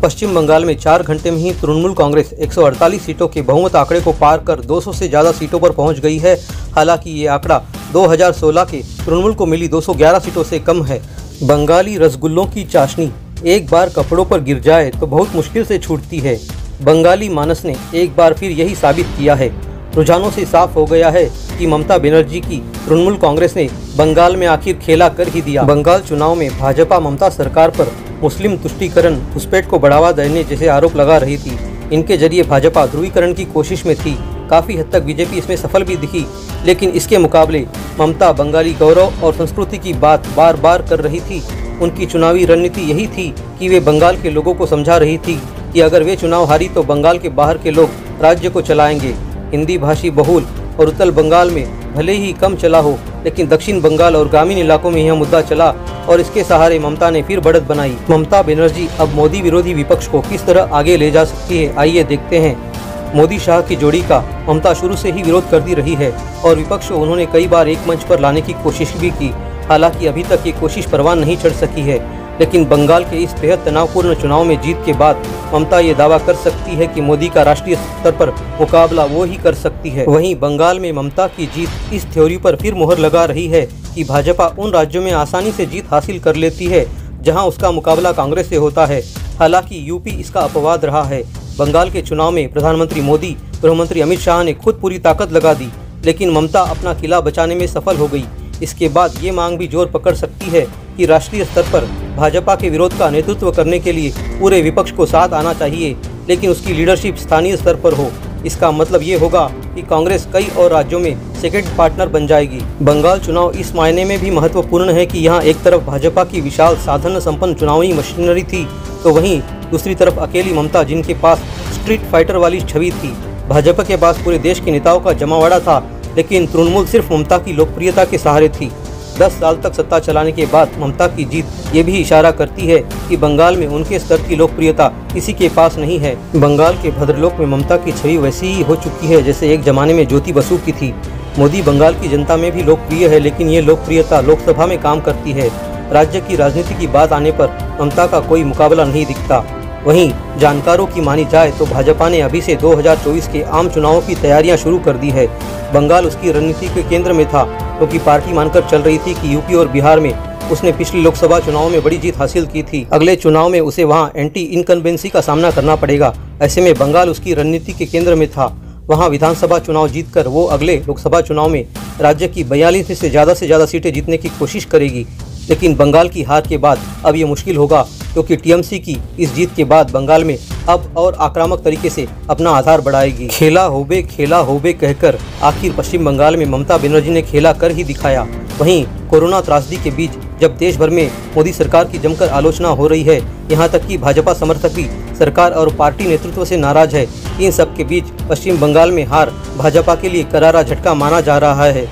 पश्चिम बंगाल में 4 घंटे में ही तृणमूल कांग्रेस 148 सीटों के बहुमत आंकड़े को पार कर 200 से ज़्यादा सीटों पर पहुंच गई है। हालांकि ये आंकड़ा 2016 के तृणमूल को मिली 211 सीटों से कम है। बंगाली रसगुल्लों की चाशनी एक बार कपड़ों पर गिर जाए तो बहुत मुश्किल से छूटती है। बंगाली मानस ने एक बार फिर यही साबित किया है। रुझानों से साफ हो गया है कि ममता बनर्जी की तृणमूल कांग्रेस ने बंगाल में आखिर खेला कर ही दिया। बंगाल चुनाव में भाजपा ममता सरकार पर मुस्लिम तुष्टीकरण, घुसपैठ को बढ़ावा देने जैसे आरोप लगा रही थी। इनके जरिए भाजपा ध्रुवीकरण की कोशिश में थी। काफ़ी हद तक बीजेपी इसमें सफल भी दिखी, लेकिन इसके मुकाबले ममता बंगाली गौरव और संस्कृति की बात बार बार कर रही थी। उनकी चुनावी रणनीति यही थी कि वे बंगाल के लोगों को समझा रही थी कि अगर वे चुनाव हारी तो बंगाल के बाहर के लोग राज्य को चलाएंगे। हिंदी भाषी बहुल और उत्तर बंगाल में भले ही कम चला हो, लेकिन दक्षिण बंगाल और ग्रामीण इलाकों में यह मुद्दा चला और इसके सहारे ममता ने फिर बढ़त बनाई। ममता बनर्जी अब मोदी विरोधी विपक्ष को किस तरह आगे ले जा सकती है, आइए देखते हैं। मोदी शाह की जोड़ी का ममता शुरू से ही विरोध करती रही है और विपक्ष को उन्होंने कई बार एक मंच पर लाने की कोशिश भी की। हालांकि अभी तक ये कोशिश परवान नहीं चढ़ सकी है, लेकिन बंगाल के इस बेहद तनावपूर्ण चुनाव में जीत के बाद ममता ये दावा कर सकती है कि मोदी का राष्ट्रीय स्तर पर मुकाबला वो ही कर सकती है। वहीं बंगाल में ममता की जीत इस थ्योरी पर फिर मुहर लगा रही है कि भाजपा उन राज्यों में आसानी से जीत हासिल कर लेती है जहां उसका मुकाबला कांग्रेस से होता है। हालांकि यूपी इसका अपवाद रहा है। बंगाल के चुनाव में प्रधानमंत्री मोदी, गृहमंत्री अमित शाह ने खुद पूरी ताकत लगा दी, लेकिन ममता अपना किला बचाने में सफल हो गई। इसके बाद ये मांग भी जोर पकड़ सकती है कि राष्ट्रीय स्तर पर भाजपा के विरोध का नेतृत्व करने के लिए पूरे विपक्ष को साथ आना चाहिए, लेकिन उसकी लीडरशिप स्थानीय स्तर पर हो। इसका मतलब ये होगा कि कांग्रेस कई और राज्यों में सेकंड पार्टनर बन जाएगी। बंगाल चुनाव इस मायने में भी महत्वपूर्ण है कि यहाँ एक तरफ भाजपा की विशाल साधन संपन्न चुनावी मशीनरी थी, तो वहीं दूसरी तरफ अकेली ममता, जिनके पास स्ट्रीट फाइटर वाली छवि थी। भाजपा के पास पूरे देश के नेताओं का जमावड़ा था, लेकिन तृणमूल सिर्फ ममता की लोकप्रियता के सहारे थी। 10 साल तक सत्ता चलाने के बाद ममता की जीत ये भी इशारा करती है कि बंगाल में उनके स्तर की लोकप्रियता किसी के पास नहीं है। बंगाल के भद्रलोक में ममता की छवि वैसी ही हो चुकी है जैसे एक जमाने में ज्योति बसु की थी। मोदी बंगाल की जनता में भी लोकप्रिय है, लेकिन ये लोकप्रियता लोकसभा में काम करती है। राज्य की राजनीति की बात आने पर ममता का कोई मुकाबला नहीं दिखता। वहीं जानकारों की मानी जाए तो भाजपा ने अभी से 2024 के आम चुनावों की तैयारियां शुरू कर दी है। बंगाल उसकी रणनीति के केंद्र में था, क्योंकि पार्टी मानकर चल रही थी कि यूपी और बिहार में उसने पिछले लोकसभा चुनाव में बड़ी जीत हासिल की थी। अगले चुनाव में उसे वहां एंटी इनकम्बेंसी का सामना करना पड़ेगा। ऐसे में बंगाल उसकी रणनीति के केंद्र में था। वहां विधानसभा चुनाव जीतकर वो अगले लोकसभा चुनाव में राज्य की 42 से ज़्यादा सीटें जीतने की कोशिश करेगी। लेकिन बंगाल की हार के बाद अब ये मुश्किल होगा, क्योंकि टीएमसी की इस जीत के बाद बंगाल में अब और आक्रामक तरीके से अपना आधार बढ़ाएगी। खेला होबे कहकर आखिर पश्चिम बंगाल में ममता बनर्जी ने खेला कर ही दिखाया। वहीं कोरोना त्रासदी के बीच जब देश भर में मोदी सरकार की जमकर आलोचना हो रही है, यहाँ तक कि भाजपा समर्थक भी सरकार और पार्टी नेतृत्व से नाराज है। इन सब के बीच पश्चिम बंगाल में हार भाजपा के लिए करारा झटका माना जा रहा है।